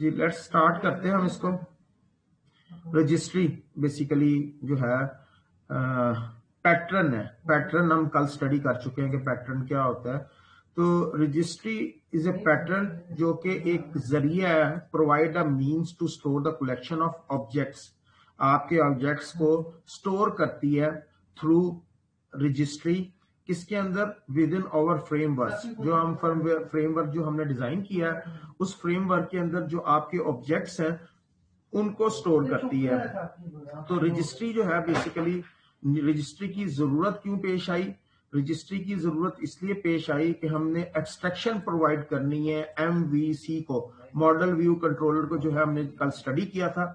Ji let's start करते हैं हम इसको। रजिस्ट्री बेसिकली जो है पैटर्न है। पैटर्न हम कल स्टडी कर चुके हैं कि पैटर्न क्या होता है। तो रजिस्ट्री इज ए पैटर्न जो कि एक जरिया है, provide a means to store the collection of objects. आपके ऑब्जेक्ट्स को स्टोर करती है थ्रू रजिस्ट्री। किसके अंदर? Within our framework. जो हम फ्रेमवर्क जो हमने डिजाइन किया है, उस फ्रेमवर्क के अंदर जो आपके ऑब्जेक्ट्स हैं उनको स्टोर करती है। तो रजिस्ट्री जो है बेसिकली, रजिस्ट्री की जरूरत क्यों पेश आई? रजिस्ट्री की जरूरत इसलिए पेश आई कि हमने एक्सट्रैक्शन प्रोवाइड करनी है एमवीसी को, मॉडल व्यू कंट्रोलर को, जो है हमने कल स्टडी किया था।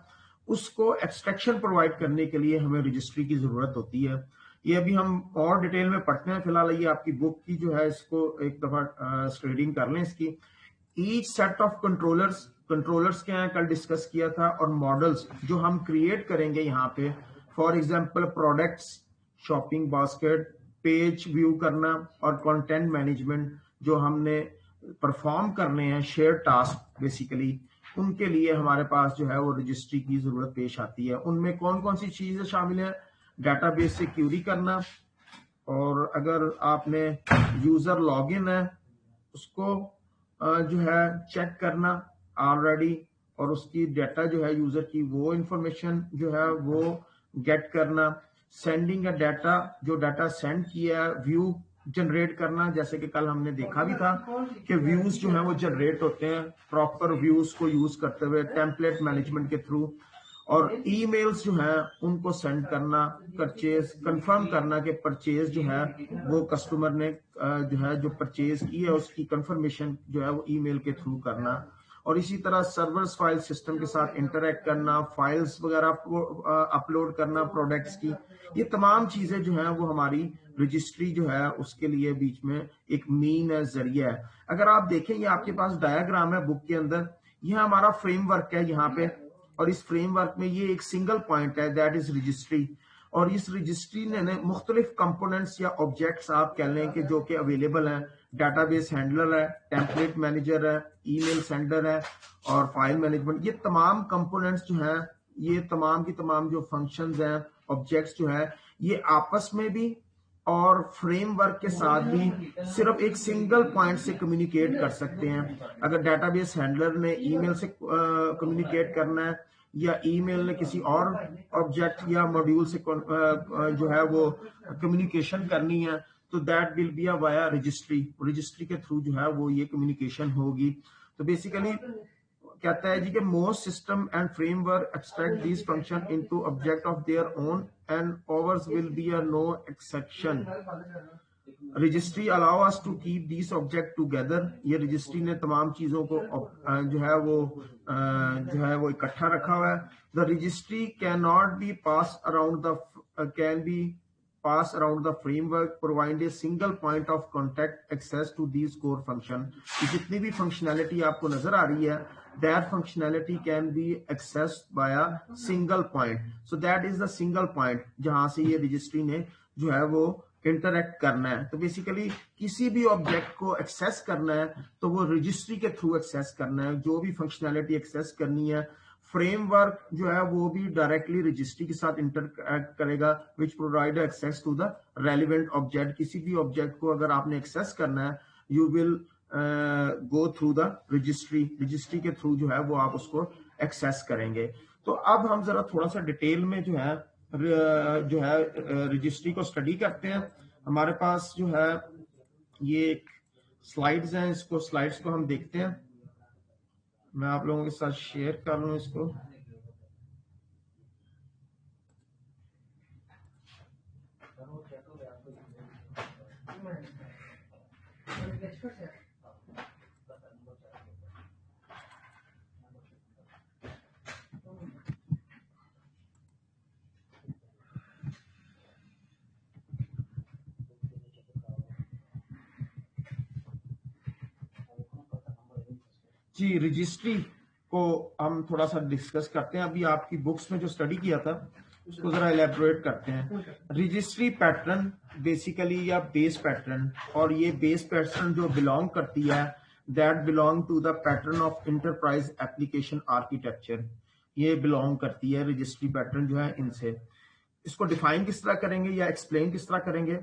उसको एक्सट्रैक्शन प्रोवाइड करने के लिए हमें रजिस्ट्री की जरूरत होती है। ये अभी हम और डिटेल में पढ़ते हैं। फिलहाल ये आपकी बुक की जो है, इसको एक दफा रीडिंग कर लें इसकी। Each set of controllers, controllers क्या है कल डिस्कस किया था, और मॉडल्स जो हम क्रिएट करेंगे यहाँ पे। For example products, shopping basket, page view करना और कंटेंट मैनेजमेंट जो हमने परफॉर्म करने हैं, शेयर टास्क बेसिकली, उनके लिए हमारे पास जो है वो रजिस्ट्री की जरूरत पेश आती है। उनमें कौन कौन सी चीजें शामिल है? डाटाबेस से क्यूरी करना, और अगर आपने यूजर लॉगिन है उसको जो है चेक करना ऑलरेडी, और उसकी डाटा जो है यूजर की, वो इंफॉर्मेशन जो है वो गेट करना। सेंडिंग अ डाटा, जो डाटा सेंड किया है, व्यू जनरेट करना। जैसे कि कल हमने देखा भी था कि व्यूज जो है वो जनरेट होते हैं प्रॉपर व्यूज को यूज करते हुए टेम्पलेट मैनेजमेंट के थ्रू। और ईमेल्स जो है उनको सेंड करना, परचेज कंफर्म करना कि परचेज जो है वो कस्टमर ने जो है जो परचेज की है उसकी कंफर्मेशन जो है वो ईमेल के थ्रू करना। और इसी तरह सर्वर्स फाइल सिस्टम के साथ इंटरेक्ट करना, फाइल्स वगैरह अपलोड करना प्रोडक्ट्स की। ये तमाम चीजें जो है वो हमारी रजिस्ट्री जो है उसके लिए बीच में एक मीन है, जरिया है। अगर आप देखें, ये आपके पास डायग्राम है बुक के अंदर, यह हमारा फ्रेमवर्क है यहाँ पे, और इस फ्रेमवर्क में ये एक सिंगल पॉइंट है, दैट इज रजिस्ट्री। और इस रजिस्ट्री ने मुख्तलिफ कंपोनेंट्स या ऑब्जेक्ट्स आप कह लें कि जो कि अवेलेबल हैं। डाटाबेस हैंडलर है, टेम्पलेट मैनेजर है, ईमेल सेंडर है, और फाइल मैनेजमेंट। ये तमाम कंपोनेंट्स जो हैं, ये तमाम की तमाम जो फंक्शंस हैं, ऑब्जेक्ट्स जो है, ये आपस में भी और फ्रेमवर्क के साथ भी सिर्फ एक सिंगल पॉइंट से कम्युनिकेट कर सकते हैं। अगर डाटाबेस हैंडलर ने ईमेल से कम्युनिकेट करना है, या ईमेल ने किसी और ऑब्जेक्ट या मॉड्यूल से जो है वो कम्युनिकेशन करनी है, तो that will be via registry. Registry के थ्रू जो है वो ये कम्युनिकेशन होगी। तो बेसिकली कहता है जी कि most system and framework extract this function into object of their own and others will be a no exception. Registry allow us to keep this object together. ये रजिस्ट्री ने तमाम चीजों को जो है वो इकट्ठा रखा हुआ है। The registry can not be pass around the can be pass around the framework, provide a single point of contact access to these core function। जितनी भी फंक्शनैलिटी आपको नजर आ रही है, that functionality can be accessed by a single point। so that is the single point जहां से ये registry ने जो है वो इंटरेक्ट करना है। तो बेसिकली किसी भी ऑब्जेक्ट को एक्सेस करना है तो वो रजिस्ट्री के थ्रू एक्सेस करना है। जो भी फंक्शनैलिटी एक्सेस करनी है, फ्रेमवर्क जो है वो भी डायरेक्टली रजिस्ट्री के साथ इंटरएक्ट करेगा, which provide access to the relevant object. किसी भी ऑब्जेक्ट को अगर आपने एक्सेस करना है, you will go through the registry. Registry के थ्रू जो है वो आप उसको एक्सेस करेंगे। तो अब हम जरा थोड़ा सा डिटेल में जो है रजिस्ट्री को स्टडी करते हैं। हमारे पास जो है ये स्लाइड्स हैं, इसको स्लाइड्स को हम देखते हैं। मैं आप लोगों के साथ शेयर कर लूं इसको। जी, रजिस्ट्री को हम थोड़ा सा डिस्कस करते हैं। अभी आपकी बुक्स में जो स्टडी किया था उसको जरा एलेबोरेट करते हैं। रजिस्ट्री पैटर्न बेसिकली, या बेस पैटर्न, और ये बेस पैटर्न जो बिलोंग करती है that belong to the pattern of enterprise application architecture, ये बिलोंग करती है रजिस्ट्री पैटर्न जो है इनसे। इसको डिफाइन किस तरह करेंगे या एक्सप्लेन किस तरह करेंगे?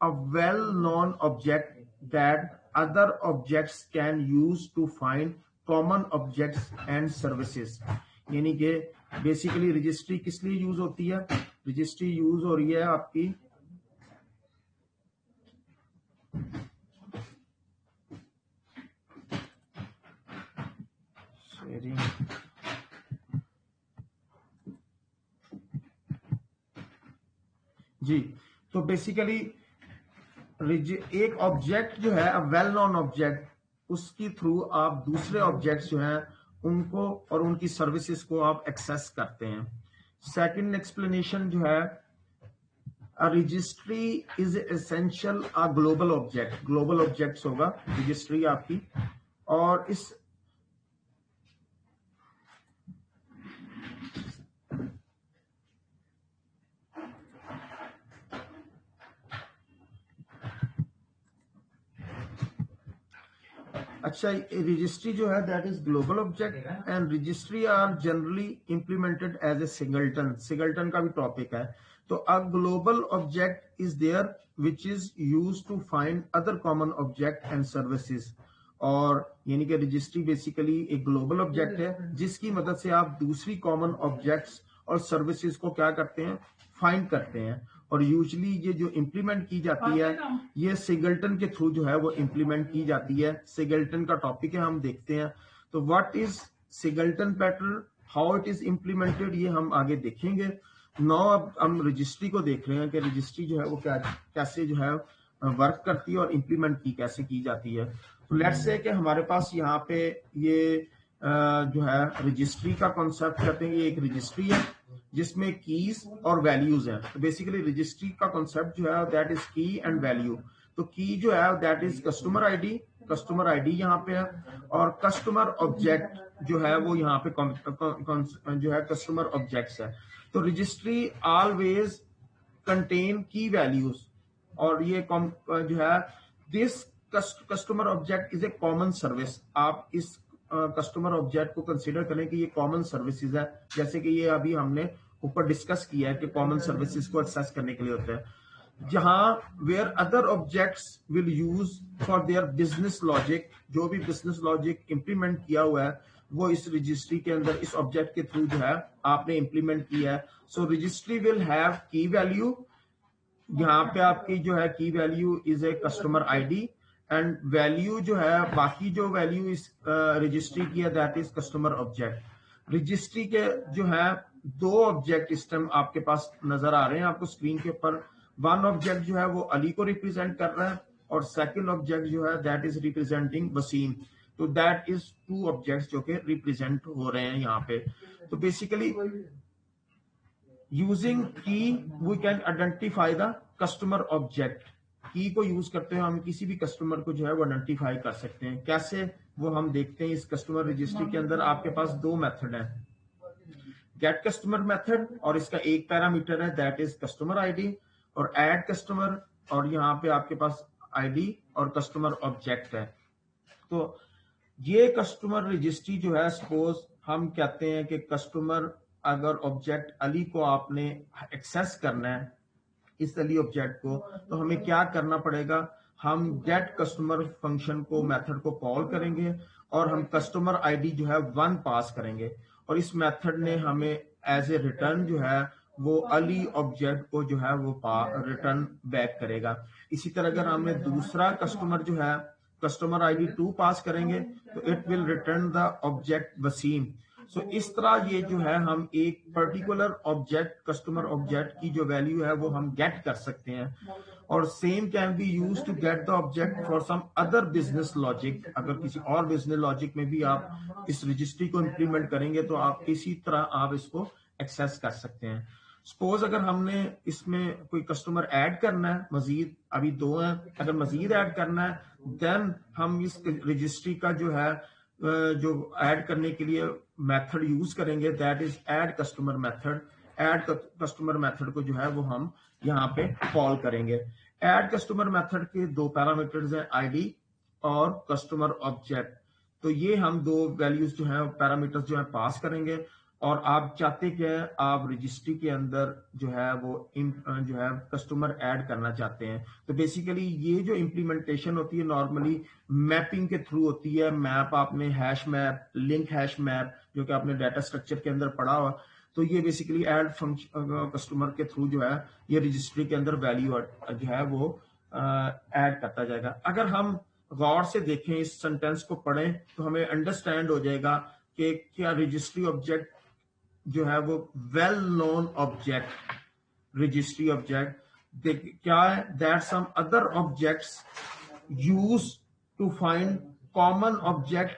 A well known object that other objects can use to find common objects and services. यानी कि बेसिकली रजिस्ट्री किस लिए यूज होती है? रजिस्ट्री यूज हो रही है आपकी जी। तो बेसिकली एक ऑब्जेक्ट जो है वेल नोन ऑब्जेक्ट, उसकी थ्रू आप दूसरे ऑब्जेक्ट्स जो हैं उनको और उनकी सर्विसेज को आप एक्सेस करते हैं। सेकंड एक्सप्लेनेशन जो है, registry is essential a global object, global objects होगा रजिस्ट्री आपकी। और इस अच्छा, रजिस्ट्री जो है that is global object and registry are generally implemented as a singleton, singleton का भी टॉपिक है। तो a global object is there which is use to find other common object and services. और यानी कि रजिस्ट्री बेसिकली एक global object है जिसकी मदद से आप दूसरी कॉमन ऑब्जेक्ट्स और सर्विसेज को क्या करते हैं? फाइंड करते हैं। और यूजली ये जो इम्प्लीमेंट की जाती है ये सिंगलटन के थ्रू जो है वो इम्प्लीमेंट की जाती है। सिंगलटन का टॉपिक है, हम देखते हैं। तो what is singleton pattern, how it is implemented, ये हम आगे देखेंगे। नौ अब हम रजिस्ट्री को देख रहे हैं कि रजिस्ट्री जो है वो क्या कैसे जो है वर्क करती है और इम्प्लीमेंट की कैसे की जाती है। तो लेट्स से कि हमारे पास यहाँ पे ये जो है रजिस्ट्री का कॉन्सेप्ट कहते हैं, ये एक रजिस्ट्री है जिसमें कीज और वैल्यूज हैं। तो बेसिकली रजिस्ट्री का कॉन्सेप्ट जो है दैट इज की एंड वैल्यू। तो की जो है that is customer ID, customer ID यहाँ पे है। और कस्टमर ऑब्जेक्ट जो है वो यहाँ पे जो है कस्टमर ऑब्जेक्ट्स है। तो रजिस्ट्री ऑलवेज कंटेन की वैल्यूज। और ये जो है this customer object is a common service. आप इस कस्टमर ऑब्जेक्ट को कंसीडर करें कि ये कॉमन सर्विसेज है, जैसे कि ये अभी हमने ऊपर डिस्कस किया है कि कॉमन सर्विसेज को एक्सेस करने के लिए होता है। जहां where other objects will use for their business logic, जो भी बिजनेस लॉजिक इंप्लीमेंट किया हुआ है वो इस रजिस्ट्री के अंदर इस ऑब्जेक्ट के थ्रू जो है आपने इंप्लीमेंट किया है। सो रजिस्ट्री विल हैव की वैल्यू, यहाँ पे आपकी जो है की value is a customer ID and value जो है बाकी जो वैल्यू इस रजिस्ट्री की है that is customer object. Registry के जो है दो ऑब्जेक्ट इस टाइम आपके पास नजर आ रहे हैं आपको स्क्रीन के ऊपर। वन ऑब्जेक्ट जो है वो अली को रिप्रेजेंट कर रहा है और सेकंड ऑब्जेक्ट जो है दैट इज रिप्रेजेंटिंग वसीम। तो दैट इज टू ऑब्जेक्ट्स जो कि रिप्रेजेंट हो रहे हैं यहाँ पे। तो basically using key we can identify the customer object. Key को यूज करते हुए हम किसी भी कस्टमर को जो है वो आइडेंटिफाई कर सकते हैं। कैसे वो हम देखते हैं। इस कस्टमर रजिस्ट्री के अंदर आपके पास दो मेथड हैं, गेट कस्टमर मेथड और इसका एक पैरामीटर है दैट इज कस्टमर आईडी, और ऐड कस्टमर और यहाँ पे आपके पास आईडी और कस्टमर ऑब्जेक्ट है। तो ये कस्टमर रजिस्ट्री जो है सपोज हम कहते हैं कि कस्टमर अगर ऑब्जेक्ट अली को आपने एक्सेस करना है इस अली ऑब्जेक्ट को, तो हमें क्या करना पड़ेगा? हम गेट कस्टमर फंक्शन को मेथड को कॉल करेंगे और हम कस्टमर आईडी जो है 1 पास करेंगे और इस मेथड ने हमें एज ए रिटर्न जो है वो अली ऑब्जेक्ट को जो है वो रिटर्न बैक करेगा। इसी तरह अगर हमने दूसरा कस्टमर जो है कस्टमर आईडी 2 पास करेंगे तो it will return the object Waseem. So इस तरह ये जो है हम एक पर्टिकुलर ऑब्जेक्ट कस्टमर ऑब्जेक्ट की जो वैल्यू है वो हम गेट कर सकते हैं। और same can be use to get the object for some other business logic. अगर किसी और बिजनेस लॉजिक में भी आप इस रजिस्ट्री को इंप्लीमेंट करेंगे तो आप इसी तरह आप इसको एक्सेस कर सकते हैं। सपोज अगर हमने इसमें कोई कस्टमर ऐड करना है, मजीद अभी दो हैं, अगर मजीद ऐड करना है देन हम इस रजिस्ट्री का जो है जो ऐड करने के लिए मेथड यूज करेंगे that is add customer method. Add customer method को जो है वो हम यहाँ पे कॉल करेंगे। ऐड कस्टमर मेथड के दो पैरामीटर्स हैं, आईडी और कस्टमर ऑब्जेक्ट। तो ये हम दो वैल्यूज जो है पैरामीटर्स जो है पास करेंगे, और आप चाहते क्या है, आप रजिस्ट्री के अंदर जो है वो जो है कस्टमर ऐड करना चाहते हैं। तो बेसिकली ये जो इम्प्लीमेंटेशन होती है नॉर्मली मैपिंग के थ्रू होती है। मैप आपने hash map, link hash map जो कि आपने डाटा स्ट्रक्चर के अंदर पढ़ा हुआ, तो ये बेसिकली ऐड फंक्शन कस्टमर के थ्रू जो है ये रजिस्ट्री के अंदर वैल्यू जो है वो ऐड करता जाएगा। अगर हम गौर से देखें, इस सेंटेंस को पढ़ें, तो हमें अंडरस्टैंड हो जाएगा कि क्या रजिस्ट्री ऑब्जेक्ट जो है वो well known object, registry object क्या है, that some other objects use to find common object.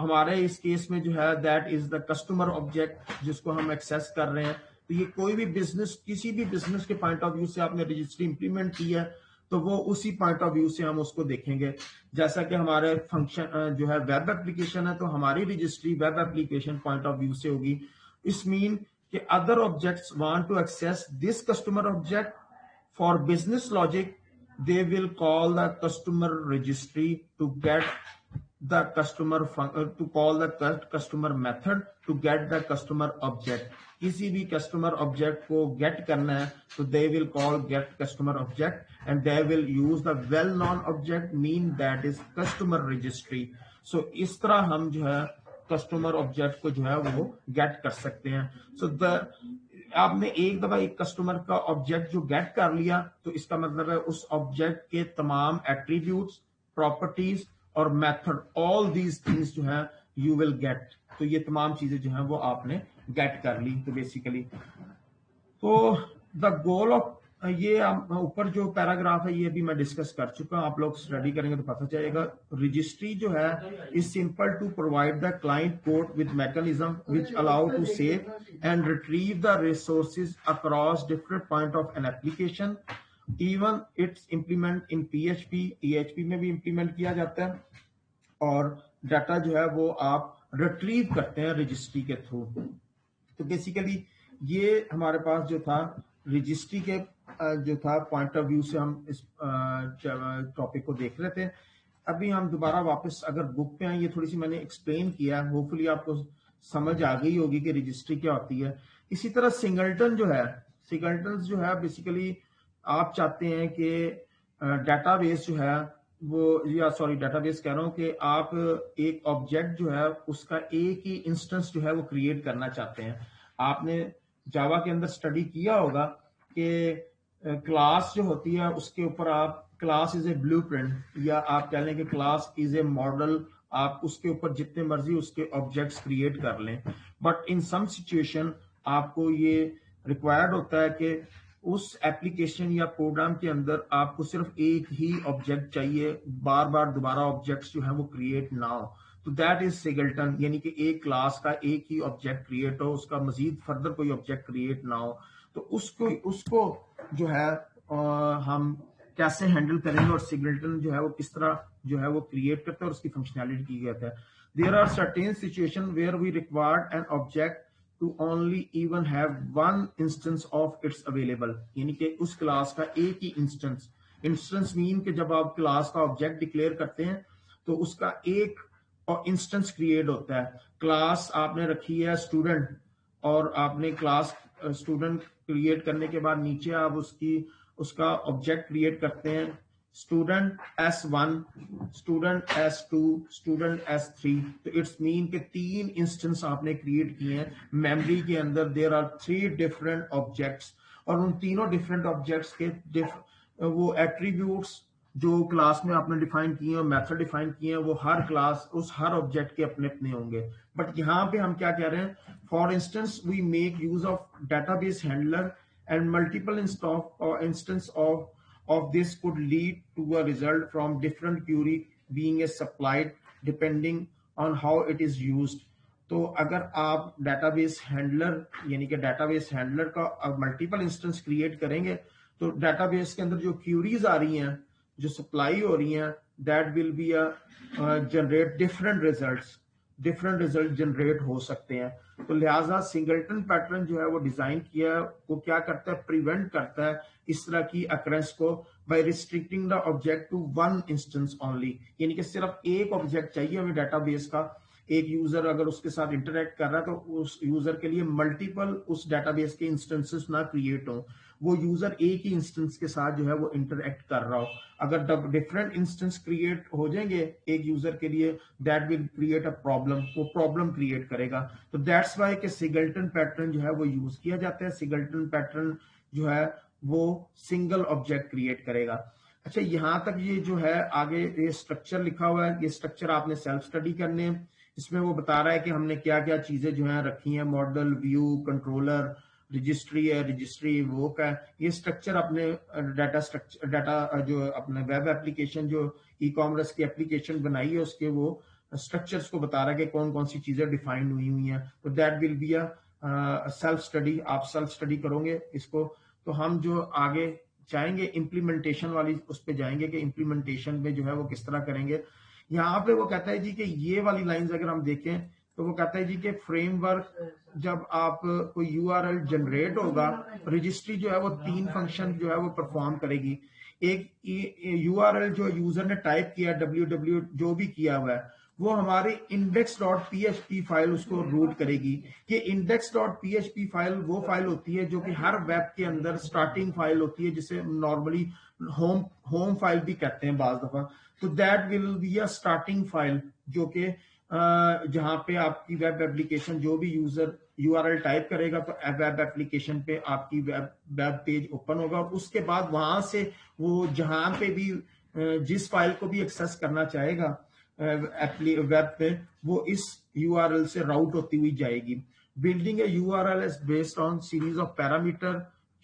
हमारे इस केस में जो है that is the customer object जिसको हम एक्सेस कर रहे हैं। तो ये कोई भी बिजनेस, किसी भी बिजनेस के पॉइंट ऑफ व्यू से आपने रजिस्ट्री इंप्लीमेंट की है तो वो उसी पॉइंट ऑफ व्यू से हम उसको देखेंगे। जैसा कि हमारे फंक्शन जो है वेब एप्लीकेशन है, तो हमारी registry web application point of view से होगी। इस मीन कि other objects want to access this customer object for business logic, they will call the customer registry to get the customer to call the customer method to get the customer object। किसी भी customer object को gate करना है तो they will call get customer object and they will use the well known object mean that is customer registry। so इस तरह हम जो है कस्टमर ऑब्जेक्ट को जो है वो गेट कर सकते हैं। सो द आपने एक दफा एक कस्टमर का ऑब्जेक्ट जो गेट कर लिया, तो इसका मतलब है उस ऑब्जेक्ट के तमाम एट्रीब्यूट्स, प्रॉपर्टीज और मेथड, ऑल दीज थिंग्स जो है यू विल गेट। तो ये तमाम चीजें जो है वो आपने गेट कर ली। तो बेसिकली तो द गोल ऑफ ये ऊपर जो पैराग्राफ है ये भी मैं डिस्कस कर चुका हूं, आप लोग स्टडी करेंगे तो पता चलेगा। रजिस्ट्री जो है is simple to provide the client code with mechanism which allow to save and retrieve the resources across different point of an application. Even it's implement in PHP में भी इंप्लीमेंट किया जाता है, और डाटा जो है वो आप रिट्रीव करते हैं रजिस्ट्री के थ्रू। तो बेसिकली ये हमारे पास जो था रजिस्ट्री के जो था पॉइंट ऑफ व्यू से हम इस टॉपिक को देख रहे थे। अभी हम दोबारा वापस अगर बुक पे आए, ये थोड़ी सी मैंने एक्सप्लेन किया, होपफुली आपको समझ आ गई होगी कि रजिस्ट्री क्या होती है। इसी तरह सिंगलटन जो है, सिंगलटन जो है बेसिकली आप चाहते हैं कि डाटाबेस जो है वो, या सॉरी डाटाबेस कह रहा हूं कि आप एक ऑब्जेक्ट जो है उसका एक ही इंस्टेंस जो है वो क्रिएट करना चाहते हैं। आपने जावा के अंदर स्टडी किया होगा कि क्लास जो होती है उसके ऊपर आप क्लास इज ए ब्लूप्रिंट, या आप कह लें कि क्लास इज ए मॉडल, आप उसके ऊपर जितने मर्जी उसके ऑब्जेक्ट्स क्रिएट कर लें। बट इन सम सिचुएशन आपको ये रिक्वायर्ड होता है कि उस एप्लीकेशन या प्रोग्राम के अंदर आपको सिर्फ एक ही ऑब्जेक्ट चाहिए, बार बार दोबारा ऑब्जेक्ट्स जो है वो क्रिएट ना हो। तो दैट इज सिंगलटन, यानी कि एक क्लास का एक ही ऑब्जेक्ट क्रिएट हो, उसका मजीद फर्दर कोई ऑब्जेक्ट क्रिएट ना हो। तो उसको जो है हम कैसे हैंडल करेंगे, और सिंगलटन जो है वो किस तरह जो है वो क्रिएट करता है और उसकी फंक्शनैलिटी की जाता है। There are certain situation where we required an object to only even have one instance of its available, यानी कि उस क्लास का एक ही इंस्टेंस। इंस्टेंस मीन कि जब आप क्लास का ऑब्जेक्ट डिक्लेयर करते हैं तो उसका एक इंस्टेंस क्रिएट होता है। क्लास आपने रखी है स्टूडेंट, और आपने क्लास स्टूडेंट क्रिएट करने के बाद नीचे आप उसका ऑब्जेक्ट क्रिएट करते हैं student S1, student S2, student S3। तो इट्स मीन के तीन इंस्टेंस आपने क्रिएट किए हैं मेमोरी के अंदर। देयर आर 3 डिफरेंट ऑब्जेक्ट्स, और उन तीनों डिफरेंट ऑब्जेक्ट्स के वो एट्रीब्यूट्स जो क्लास में आपने डिफाइन किए हैं, मेथड डिफाइन किए हैं, वो हर क्लास उस हर ऑब्जेक्ट के अपने अपने होंगे। बट यहाँ पे हम क्या कह रहे हैं, for instance we make use of database handler and multiple instance of this could lead to a result from different query being supplied depending on how it is used। तो अगर आप डेटाबेस हैंडलर यानी कि database handler का multiple instance create करेंगे तो database के अंदर जो क्यूरीज आ रही हैं, जो सप्लाई हो रही हैं, that will be generate different results. Different result generate हो सकते हैं। तो लिहाजा सिंगलटन पैटर्न जो है वो डिजाइन किया है, वो क्या करता है, प्रिवेंट करता है इस तरह की अकरेंस को by restricting the object to one instance only, यानी कि सिर्फ एक ऑब्जेक्ट चाहिए हमें डेटाबेस का। एक यूजर अगर उसके साथ इंटरेक्ट कर रहा है तो उस यूजर के लिए मल्टीपल उस डेटाबेस के इंस्टेंसेस ना क्रिएट हो, वो यूजर एक ही इंस्टेंस के साथ जो है वो इंटरेक्ट कर रहा हो। अगर डिफरेंट इंस्टेंस क्रिएट हो जाएंगे एक यूजर के लिए, that will create a problem, वो प्रॉब्लम क्रिएट करेगा। तो दैट्स वाई कि सिंगलटन पैटर्न जो है वो यूज किया जाता है। सिंगलटन पैटर्न जो है वो सिंगल ऑब्जेक्ट क्रिएट करेगा। अच्छा, यहां तक ये जो है आगे ये स्ट्रक्चर लिखा हुआ है, ये स्ट्रक्चर आपने सेल्फ स्टडी करने हैं। इसमें वो बता रहा है कि हमने क्या क्या चीजें जो है रखी हैं, मॉडल, व्यू, कंट्रोलर, रजिस्ट्री है, रजिस्ट्री वोक है। ये स्ट्रक्चर अपने डाटा स्ट्रक्चर, डाटा जो अपने वेब एप्लीकेशन जो ई कॉमर्स की एप्लीकेशन बनाई है उसके वो स्ट्रक्चर्स को बता रहा है कि कौन कौन सी चीजें डिफाइंड हुई हुई हैं। तो that will be a self study, आप सेल्फ स्टडी करोगे इसको। तो हम जो आगे जाएंगे इम्प्लीमेंटेशन वाली उस पर जाएंगे कि इम्प्लीमेंटेशन में जो है वो किस तरह करेंगे। यहाँ पे वो कहता है जी कि ये वाली लाइंस अगर हम देखें तो वो कहता है जी कि फ्रेमवर्क, जब आप कोई यूआरएल जनरेट होगा, रजिस्ट्री जो है वो तीन फंक्शन जो है वो परफॉर्म करेगी। एक यूआरएल जो यूजर ने टाइप किया, www जो भी किया हुआ है, वो हमारे index.php फाइल उसको रूट करेगी। ये index.php फाइल वो फाइल होती है जो कि हर वेब के अंदर स्टार्टिंग फाइल होती है, जिसे नॉर्मली होम होम फाइल भी कहते हैं बाज दफा। तो that will be a starting file जो कि जहां पे आपकी वेब एप्लीकेशन जो भी यूजर यूआरएल टाइप करेगा तो वेब एप्लीकेशन पे आपकी वेब पेज ओपन होगा, और उसके बाद वहां से वो जहां पे भी जिस फाइल को भी एक्सेस करना चाहेगा वेब पे, वो इस यूआरएल से राउट होती हुई जाएगी। Building a URL is based on series of parameter,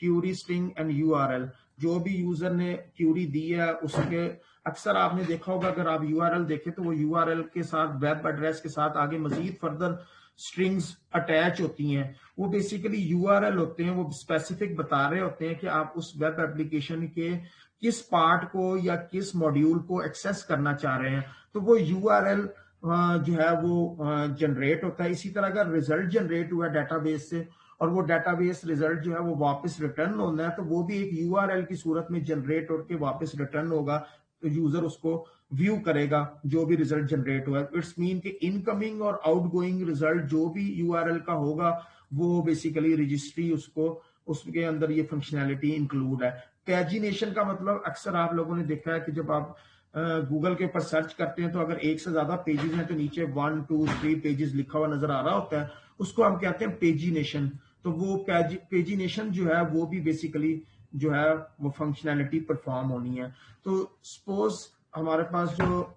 query string and URL. जो भी यूजर ने क्यूरी दी है उसके, अक्सर आपने देखा होगा अगर आप यूआरएल देखें तो वो यूआरएल के साथ वेब एड्रेस के साथ आगे मजीद फर्दर स्ट्रिंग्स अटैच होती हैं। वो बेसिकली यूआरएल होते हैं, वो स्पेसिफिक बता रहे होते हैं कि आप उस वेब एप्लीकेशन के किस पार्ट को या किस मॉड्यूल को एक्सेस करना चाह रहे हैं। तो वो यूआरएल जो है वो जनरेट होता है। इसी तरह अगर रिजल्ट जनरेट हुआ डेटाबेस से और वो डेटाबेस रिजल्ट जो है वो वापस रिटर्न होना है, तो वो भी एक यूआरएल की सूरत में जनरेट होकर वापस रिटर्न होगा। तो यूजर उसको व्यू करेगा जो भी रिजल्ट जनरेट हुआ है। इट्स मीन कि इनकमिंग और आउटगोइंग रिजल्ट जो भी यूआरएल का होगा वो बेसिकली रजिस्ट्री उसको, उसके अंदर ये फंक्शनैलिटी इंक्लूड है। पैजिनेशन का मतलब अक्सर आप लोगों ने देखा है कि जब आप गूगल के ऊपर सर्च करते हैं तो अगर एक से ज्यादा पेजेस हैं तो नीचे 1 2 3 पेजेस लिखा हुआ नजर आ रहा होता है, उसको हम कहते हैं पेजिनेशन। तो वो पेजिनेशन जो है वो भी बेसिकली जो है वो फंक्शनैलिटी परफॉर्म होनी है। तो सपोज हमारे पास जो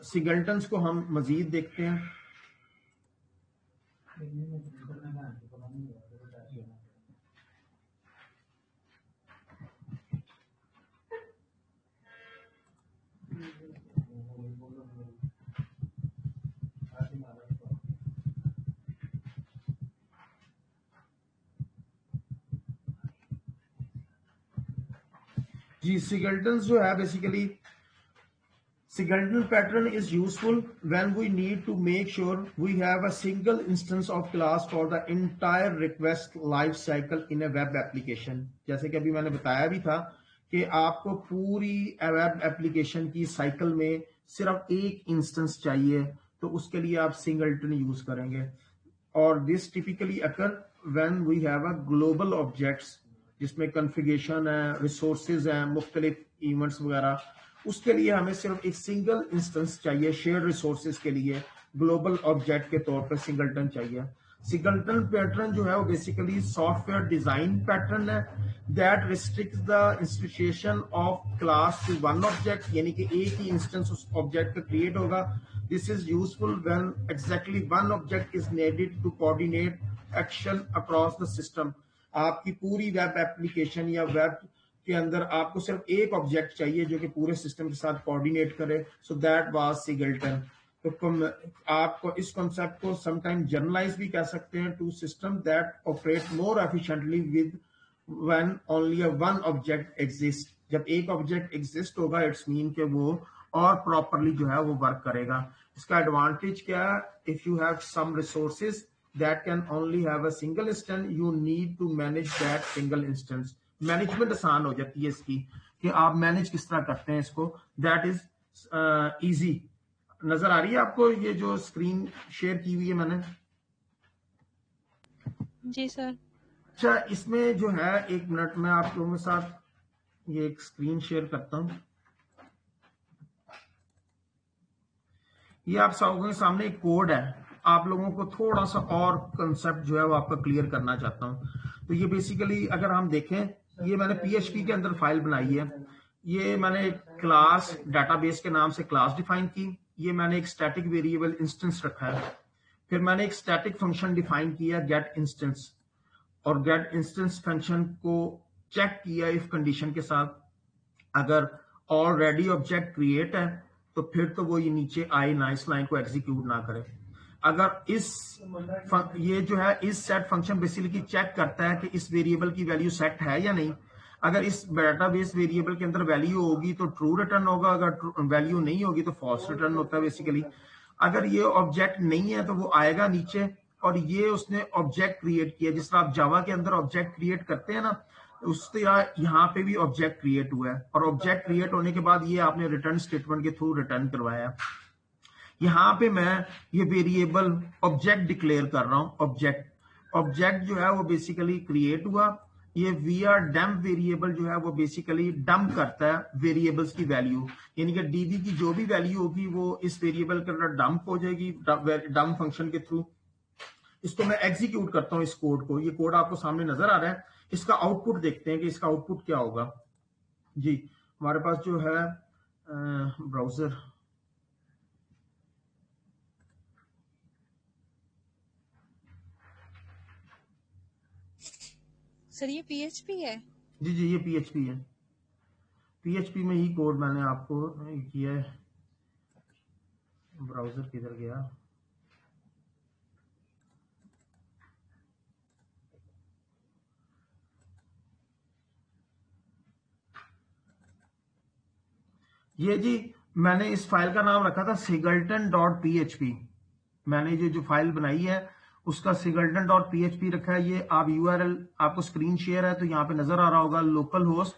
सिंगलटन्स को हम मजीद देखते हैं। जी, सिंगलटन्स जो है basically, Singleton pattern is useful when we need to make sure we have a single instance of class for the entire request life cycle in a web application। जैसे कि अभी मैंने बताया भी था कि आपको पूरी वेब एप्लीकेशन की साइकिल में सिर्फ एक इंस्टेंस चाहिए, तो उसके लिए आप सिंगलटन यूज करेंगे। और this typically occur when we have a global objects जिसमें कॉन्फ़िगरेशन है, रिसोर्सेज हैं, मुख्तलिफ इवेंट्स वगैरह, उसके लिए हमें सिर्फ एक सिंगल इंस्टेंस चाहिए। शेयर रिसोर्सेज के लिए ग्लोबल ऑब्जेक्ट के तौर पर सिंगलटन चाहिए। सिंगलटन पैटर्न जो है वो बेसिकली सॉफ्टवेयर डिजाइन पैटर्न है that restricts the institution of class to one object, यानी कि एक ही इंस्टेंस उस ऑब्जेक्ट का क्रिएट होगा। This is useful when exactly one object is needed to coordinate action across the system. आपकी पूरी वेब एप्लीकेशन या वेब के अंदर आपको सिर्फ एक ऑब्जेक्ट चाहिए जो कि पूरे सिस्टम के साथ कोऑर्डिनेट करे। So that was singleton. तो आपको इस कॉन्सेप्ट को समटाइम जर्नलाइज भी कह सकते हैं to system that operate more efficiently with when only one object exist. जब एक ऑब्जेक्ट एग्जिस्ट होगा इट्स मीन के वो और प्रॉपरली जो है वो वर्क करेगा। इसका एडवांटेज क्या है, if you have some resources that can only have a single instance, you need to manage that single instance. Management आसान हो जाती है इसकी कि आप मैनेज किस तरह करते हैं इसको, दैट इज इजी। नजर आ रही है आपको ये जो स्क्रीन शेयर की हुई है मैंने? जी सर। अच्छा, इसमें जो है, एक मिनट में आप लोगों के साथ ये एक स्क्रीन शेयर करता हूं। ये आप सबों के सामने एक कोड है, आप लोगों को थोड़ा सा और कंसेप्ट जो है वो आपका क्लियर करना चाहता हूं। तो ये बेसिकली अगर हम देखें, ये मैंने पीएचपी के अंदर फाइल बनाई है। ये मैंने क्लास डाटाबेस के नाम से क्लास डिफाइन की। ये मैंने एक स्टैटिक वेरिएबल इंस्टेंस रखा है। फिर मैंने एक स्टैटिक फंक्शन डिफाइन किया गेट इंस्टेंस, और गेट इंस्टेंस फंक्शन को चेक किया इफ कंडीशन के साथ। अगर ऑलरेडी ऑब्जेक्ट क्रिएट है तो फिर तो वो ये नीचे आई ना, इस लाइन को एग्जीक्यूट ना करे। अगर ये जो है इस सेट फंक्शन बेसिकली चेक करता है कि इस वेरिएबल की वैल्यू सेट है या नहीं। अगर इस डेटाबेस वेरिएबल के अंदर वैल्यू होगी तो ट्रू रिटर्न होगा, अगर वैल्यू नहीं होगी तो फॉल्स रिटर्न होता है बेसिकली। अगर ये ऑब्जेक्ट नहीं है तो वो आएगा नीचे, और ये उसने ऑब्जेक्ट क्रिएट किया। जिस तरह आप जावा के अंदर ऑब्जेक्ट क्रिएट करते हैं ना, उस तरह यहाँ पे भी ऑब्जेक्ट क्रिएट हुआ है, और ऑब्जेक्ट क्रिएट होने के बाद ये आपने रिटर्न स्टेटमेंट के थ्रू रिटर्न करवाया। यहां पे मैं ये वेरिएबल ऑब्जेक्ट डिक्लेयर कर रहा हूं। ऑब्जेक्ट जो है वो बेसिकली क्रिएट हुआ। ये वी आर डम्प वेरिएबल जो है वो बेसिकली डंप करता है वेरिएबल्स की वैल्यू, यानी कि डीबी की जो भी वैल्यू होगी वो इस वेरिएबल के अंदर डंप हो जाएगी डंप फंक्शन के थ्रू। इसको मैं एग्जीक्यूट करता हूं इस कोड को। ये कोड आपको सामने नजर आ रहा है। इसका आउटपुट देखते हैं कि इसका आउटपुट क्या होगा। जी, हमारे पास जो है ब्राउजर, सर ये पीएचपी है? जी जी ये पीएचपी है। पीएचपी में ही कोड मैंने आपको किया है। ब्राउजर किधर गया? ये जी, मैंने इस फाइल का नाम रखा था सिगल्टन डॉट पीएचपी। मैंने जो फाइल बनाई है उसका सिगल्टन डॉट पीएचपी रखा है। ये आप यूआरएल, आपको स्क्रीन शेयर है तो यहाँ पे नजर आ रहा होगा लोकल होस्ट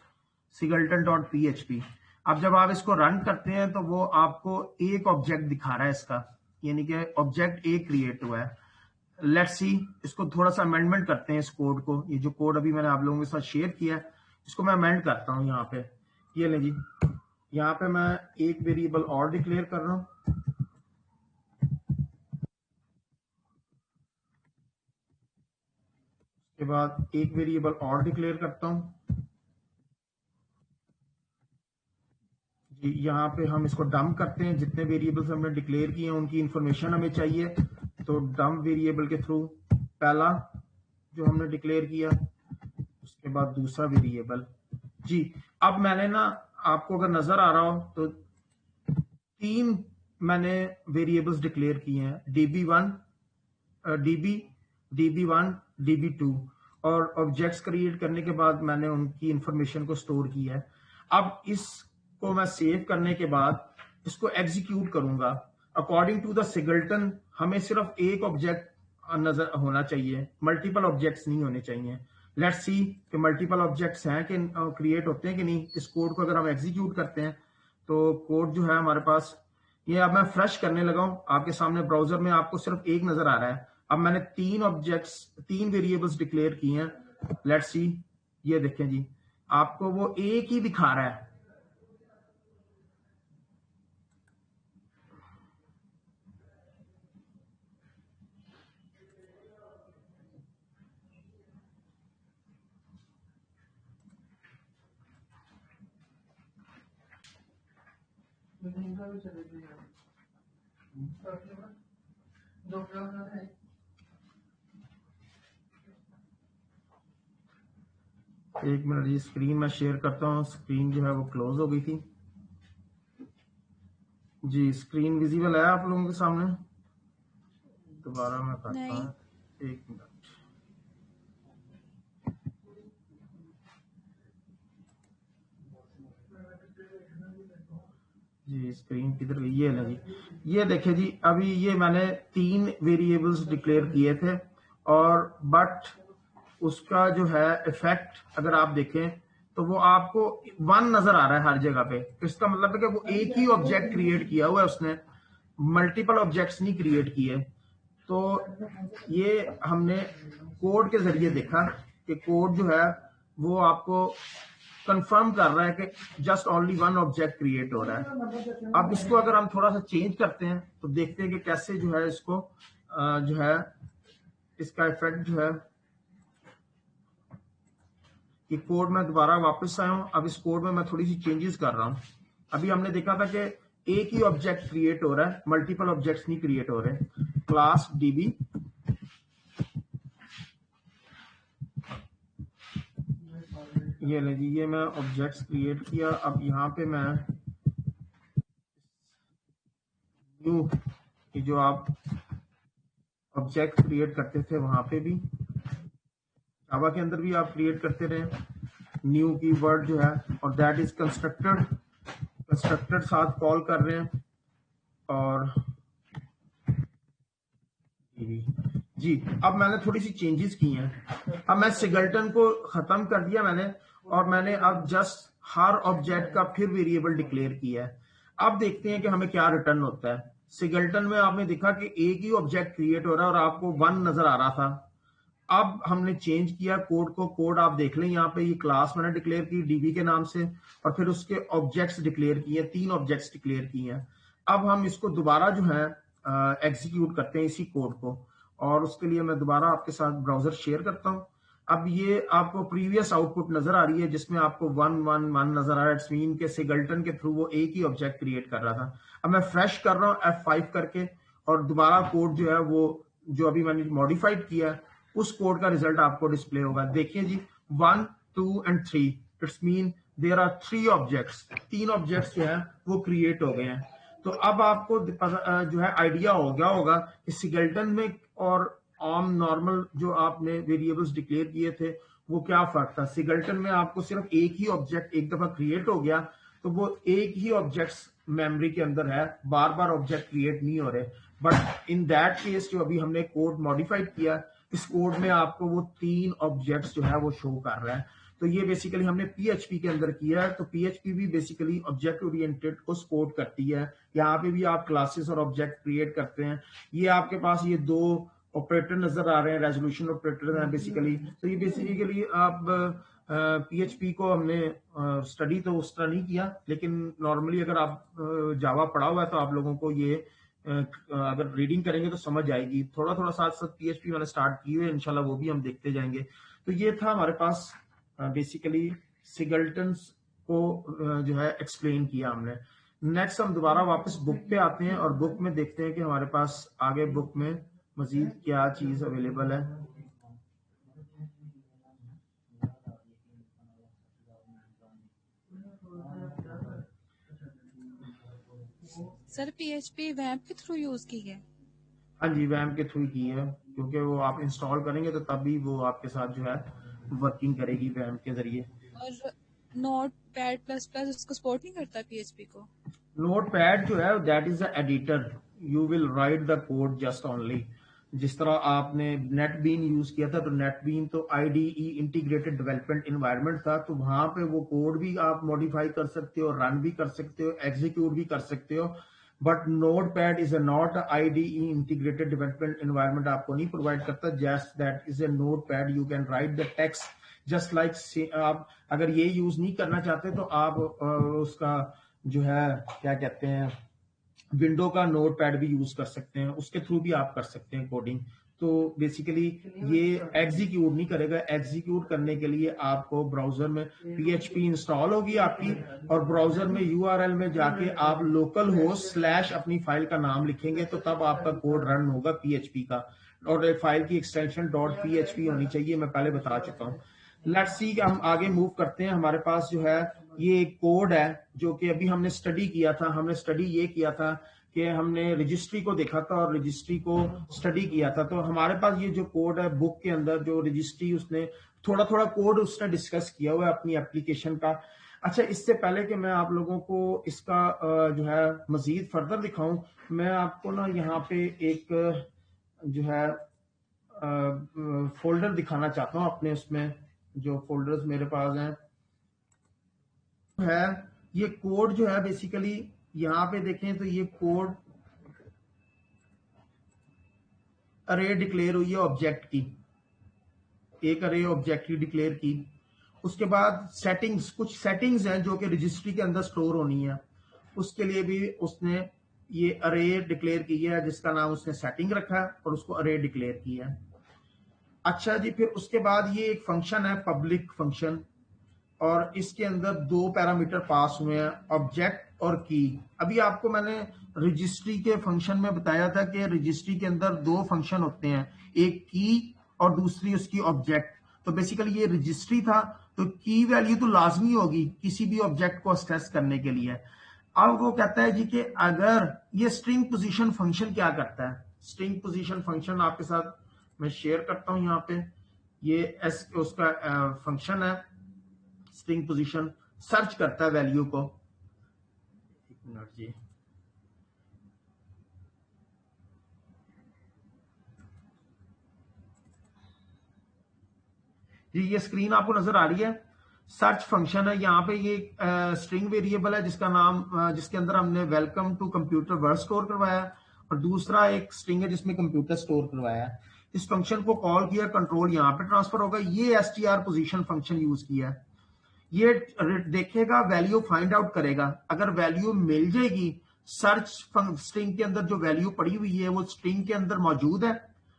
सिगल्टन डॉट पीएचपी। अब जब आप इसको रन करते हैं तो वो आपको एक ऑब्जेक्ट दिखा रहा है इसका, यानी कि ऑब्जेक्ट एक क्रिएट हुआ है। लेट्स सी, इसको थोड़ा सा अमेंडमेंट करते हैं इस कोड को। ये जो कोड अभी मैंने आप लोगों के साथ शेयर किया है इसको मैं अमेंड करता हूं यहाँ पे। ये ले जी, यहाँ पे मैं एक वेरिएबल और डिक्लेयर कर रहा हूं। उसके बाद एक वेरिएबल और डिक्लेयर करता हूं जी। यहाँ पे हम इसको डंप करते हैं, जितने वेरिएबल्स हमने डिक्लेयर किए हैं उनकी इंफॉर्मेशन हमें चाहिए। तो डंप वेरिएबल के थ्रू पहला जो हमने डिक्लेयर किया, उसके बाद दूसरा वेरिएबल जी। अब मैंने ना, आपको अगर नजर आ रहा हो तो तीन मैंने वेरिएबल्स डिक्लेयर किए हैं, db1 db db1 db2, और ऑब्जेक्ट्स क्रिएट करने के बाद मैंने उनकी इंफॉर्मेशन को स्टोर किया है। अब इसको मैं सेव करने के बाद इसको एग्जीक्यूट करूंगा। अकॉर्डिंग टू द सिगल्टन हमें सिर्फ एक ऑब्जेक्ट नजर होना चाहिए, मल्टीपल ऑब्जेक्ट्स नहीं होने चाहिए। लेट्स सी कि मल्टीपल ऑब्जेक्ट्स हैं कि क्रिएट होते हैं कि नहीं। इस कोड को अगर हम एग्जीक्यूट करते हैं तो कोड जो है हमारे पास, ये अब मैं फ्रेश करने लगा हूं आपके सामने ब्राउजर में, आपको सिर्फ एक नजर आ रहा है। अब मैंने तीन वेरिएबल्स डिक्लेयर किए हैं। लेट्स सी, ये देखें जी, आपको वो एक ही दिखा रहा है। एक मिनट, ये स्क्रीन मैं शेयर करता हूँ। स्क्रीन जो है वो क्लोज हो गई थी जी। स्क्रीन विजिबल है आप लोगों के सामने? दोबारा मैं करता नहीं। हूँ, एक मिनट जी स्क्रीन किधर गई, ये ना जी, ये देखिए जी, अभी ये मैंने 3 वेरिएबल्स डिक्लेयर किए थे, और बट उसका जो है इफेक्ट अगर आप देखें तो वो आपको 1 नजर आ रहा है हर जगह पे। तो इसका मतलब है कि वो एक ही ऑब्जेक्ट क्रिएट किया हुआ है उसने, मल्टीपल ऑब्जेक्ट्स नहीं क्रिएट किए। तो ये हमने कोड के जरिए देखा कि कोड जो है वो आपको कंफर्म कर रहा है कि जस्ट ओनली 1 ऑब्जेक्ट क्रिएट हो रहा है। अब इसको अगर हम थोड़ा सा चेंज करते हैं तो देखते हैं कि कैसे जो है इसको जो है इसका इफेक्ट जो है, कि कोड में दोबारा वापस आया हूं। अब इस कोड में मैं थोड़ी सी चेंजेस कर रहा हूं। अभी हमने देखा था कि एक ही ऑब्जेक्ट क्रिएट हो रहा है, मल्टीपल ऑब्जेक्ट्स नहीं क्रिएट हो रहे। क्लास डीबी, ये ले जी, ये मैं ऑब्जेक्ट्स क्रिएट किया। अब यहाँ पे मैं न्यू, कि जो आप ऑब्जेक्ट क्रिएट करते थे वहां पे भी, जावा के अंदर भी आप क्रिएट करते रहे, न्यू की वर्ड जो है, और दैट इज कंस्ट्रक्टेड, कंस्ट्रक्टेड साथ कॉल कर रहे हैं। और जी अब मैंने थोड़ी सी चेंजेस की हैं। अब मैं सिगल्टन को खत्म कर दिया मैंने, और मैंने अब जस्ट हर ऑब्जेक्ट का फिर वेरिएबल डिक्लेयर किया है। अब देखते हैं कि हमें क्या रिटर्न होता है। सिगल्टन में आपने देखा कि एक ही ऑब्जेक्ट क्रिएट हो रहा है और आपको 1 नजर आ रहा था। अब हमने चेंज किया कोड को। कोड आप देख लें, यहाँ पे ये क्लास मैंने डिक्लेयर की डीबी के नाम से, और फिर उसके ऑब्जेक्ट्स डिक्लेयर किए, 3 ऑब्जेक्ट्स डिक्लेयर किए हैं। अब हम इसको दोबारा जो है एग्जीक्यूट करते हैं इसी कोड को, और उसके लिए मैं दोबारा आपके साथ ब्राउजर शेयर करता हूं। अब ये आपको प्रीवियस आउटपुट नजर आ रही है जिसमें आपको 1 1 1 नजर आ रहा है। इट्स मीन के सिगल्टन के थ्रू वो एक ही ऑब्जेक्ट क्रिएट कर रहा था। अब मैं फ्रेश कर रहा हूँ F5 करके, और दोबारा कोड जो है वो जो अभी मैंने मॉडिफाइड किया उस कोड का रिजल्ट आपको डिस्प्ले होगा। देखिए जी, 1 2 and 3, it's mean there are 3 objects, 3 objects जो है वो क्रिएट हो गए हैं। तो अब आपको जो है आइडिया हो गया होगा कि सिगल्टन में और आम नॉर्मल जो आपने वेरिएबल्स डिक्लेयर किए थे वो क्या फर्क था। सिगल्टन में आपको सिर्फ एक ही ऑब्जेक्ट एक दफा क्रिएट हो गया, तो वो एक ही ऑब्जेक्ट्स मेमोरी के अंदर है, बार बार ऑब्जेक्ट क्रिएट नहीं हो रहे। बट इन दैट केस जो अभी हमने कोड मॉडिफाइड किया, इस कोड में आपको वो 3 ऑब्जेक्ट्स जो है वो शो कर रहा है। तो ये बेसिकली हमने पीएचपी के अंदर किया है। तो पीएचपी भी बेसिकली ऑब्जेक्ट ओरिएंटेड को सपोर्ट करती है। यहाँ पे भी आप क्लासेस और ऑब्जेक्ट क्रिएट करते हैं। ये आपके पास ये 2 ऑपरेटर नजर आ रहे हैं, रेजोल्यूशन ऑपरेटर हैं बेसिकली। तो ये बेसिकली आप पीएचपी को हमने स्टडी तो उस तरह नहीं किया, लेकिन नॉर्मली अगर आप जावा पढ़ा हुआ है तो आप लोगों को ये अगर रीडिंग करेंगे तो समझ आएगी। थोड़ा थोड़ा साथ साथ पीएचपी मैंने स्टार्ट की हुई है, इंशाल्लाह वो भी हम देखते जाएंगे। तो ये था हमारे पास बेसिकली सिगल्टन्स को जो है एक्सप्लेन किया हमने। नेक्स्ट हम दोबारा वापस बुक पे आते हैं और बुक में देखते हैं कि हमारे पास आगे बुक में मजीद क्या चीज अवेलेबल है। सर पीएचपी वेब के थ्रू यूज की है? हाँ जी, वैम के थ्रू की है, क्योंकि वो आप इंस्टॉल करेंगे तो तभी वो आपके साथ जो है वर्किंग करेगी वैम के जरिए। और नोट पैड प्लस प्लस उसको सपोर्ट नहीं करता पीएचपी को? नोट पैड जो है that is the editor, you will write the code just only. जिस तरह आपने नेटबीन यूज किया था, तो नेटबीन तो आईडीई इंटीग्रेटेड डेवलपमेंट इन्वायरमेंट था, तो वहां पे वो कोड भी आप मॉडिफाई कर सकते हो, रन भी कर सकते हो, एग्जीक्यूट भी कर सकते हो। But note pad is not IDE integrated development environment, आपको नहीं प्रोवाइड करता। Just that is a note pad, you can write the text just like. आप अगर ये यूज नहीं करना चाहते तो आप उसका जो है क्या कहते हैं, विंडो का नोट पैड भी यूज कर सकते हैं, उसके थ्रू भी आप कर सकते हैं कोडिंग। तो बेसिकली ये एग्जीक्यूट नहीं करेगा। एग्जीक्यूट करने के लिए आपको ब्राउजर में पीएचपी इंस्टॉल होगी आपकी, और ब्राउजर में यूआरएल में जाके आप लोकल होस्ट / अपनी फाइल का नाम लिखेंगे, तो तब आपका कोड रन होगा पीएचपी का। और एक फाइल की एक्सटेंशन .php होनी चाहिए, मैं पहले बता चुका हूँ। लेट्स सी हम आगे मूव करते हैं। हमारे पास जो है ये कोड है जो कि अभी हमने स्टडी किया था। हमने स्टडी ये किया था कि हमने रजिस्ट्री को देखा था और रजिस्ट्री को स्टडी किया था। तो हमारे पास ये जो कोड है बुक के अंदर, जो रजिस्ट्री उसने थोड़ा थोड़ा कोड उसने डिस्कस किया हुआ है अपनी एप्लीकेशन का। अच्छा, इससे पहले कि मैं आप लोगों को इसका जो है मजीद फर्दर दिखाऊं, मैं आपको ना यहाँ पे एक जो है फोल्डर दिखाना चाहता हूँ अपने उसमें, जो फोल्डर्स मेरे पास हैं है, ये कोड जो है बेसिकली यहाँ पे देखें तो ये कोड अरे डिक्लेयर हुई है ऑब्जेक्ट की, एक अरे ऑब्जेक्ट की डिक्लेयर की। उसके बाद सेटिंग्स, कुछ सेटिंग्स हैं जो कि रजिस्ट्री के अंदर स्टोर होनी है, उसके लिए भी उसने ये अरे डिक्लेयर की है जिसका नाम उसने सेटिंग रखा है और उसको अरे डिक्लेयर किया है। अच्छा जी, फिर उसके बाद ये एक फंक्शन है पब्लिक फंक्शन, और इसके अंदर दो पैरामीटर पास हुए हैं, ऑब्जेक्ट और की। अभी आपको मैंने रजिस्ट्री के फंक्शन में बताया था कि रजिस्ट्री के अंदर दो फंक्शन होते हैं, एक की और दूसरी उसकी ऑब्जेक्ट। तो बेसिकली ये रजिस्ट्री था, तो की वैल्यू तो लाजमी होगी किसी भी ऑब्जेक्ट को एक्सेस करने के लिए। अब वो कहता है जी कि अगर ये स्ट्रिंग पोजीशन फंक्शन क्या करता है, स्ट्रिंग पोजीशन फंक्शन आपके साथ मैं शेयर करता हूं यहाँ पे, ये एस उसका फंक्शन है। स्ट्रिंग पोजीशन सर्च करता है वैल्यू को, एक मिनट जी, ये स्क्रीन आपको नजर आ रही है, सर्च फंक्शन है। यहाँ पे ये स्ट्रिंग वेरिएबल है जिसका नाम जिसके अंदर हमने welcome to computer word store करवाया, और दूसरा एक स्ट्रिंग है जिसमें कंप्यूटर स्टोर करवाया है। इस फंक्शन को कॉल किया, कंट्रोल यहाँ पे ट्रांसफर होगा। ये str पोजीशन फंक्शन यूज किया है, ये देखेगा, वैल्यू फाइंड आउट करेगा, अगर वैल्यू मिल जाएगी, सर्च स्ट्रिंग के अंदर जो वैल्यू पड़ी हुई है वो स्ट्रिंग के अंदर मौजूद है,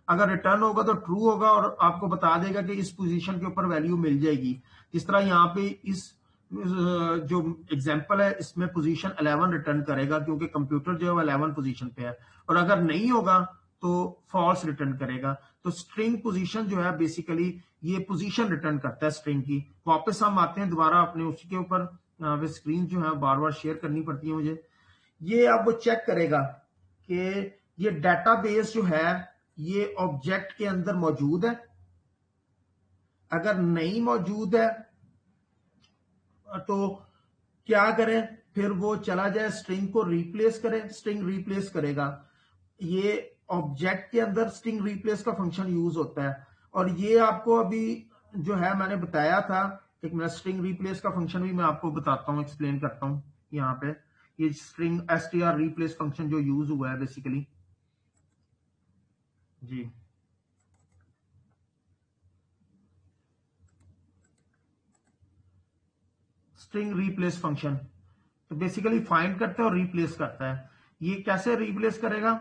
अगर रिटर्न होगा तो ट्रू होगा और आपको बता देगा कि इस पोजीशन के ऊपर वैल्यू मिल जाएगी। जिस तरह यहाँ पे इस जो एग्जांपल है इसमें पोजीशन 11 रिटर्न करेगा क्योंकि कंप्यूटर जो है वो 11 पोजीशन पे है, और अगर नहीं होगा तो फॉल्स रिटर्न करेगा। तो स्ट्रिंग पोजीशन जो है बेसिकली ये पोजीशन रिटर्न करता है स्ट्रिंग की। वापस हम आते हैं दोबारा अपने उसी के ऊपर, वे स्क्रीन जो है बार बार शेयर करनी पड़ती है मुझे। ये अब वो चेक करेगा कि ये डेटाबेस जो है ये ऑब्जेक्ट के अंदर मौजूद है, अगर नहीं मौजूद है तो क्या करें, फिर वो चला जाए स्ट्रिंग को रिप्लेस करे, स्ट्रिंग रिप्लेस करेगा। ये ऑब्जेक्ट के अंदर स्ट्रिंग रिप्लेस का फंक्शन यूज होता है, और ये आपको अभी जो है मैंने बताया था। एक मिनट, स्ट्रिंग रिप्लेस का फंक्शन भी मैं आपको बताता हूँ, एक्सप्लेन करता हूँ यहाँ पे। ये स्ट्रिंग str रिप्लेस फंक्शन जो यूज हुआ है बेसिकली जी, स्ट्रिंग रिप्लेस फंक्शन तो बेसिकली फाइंड करता है और रिप्लेस करता है। ये कैसे रिप्लेस करेगा,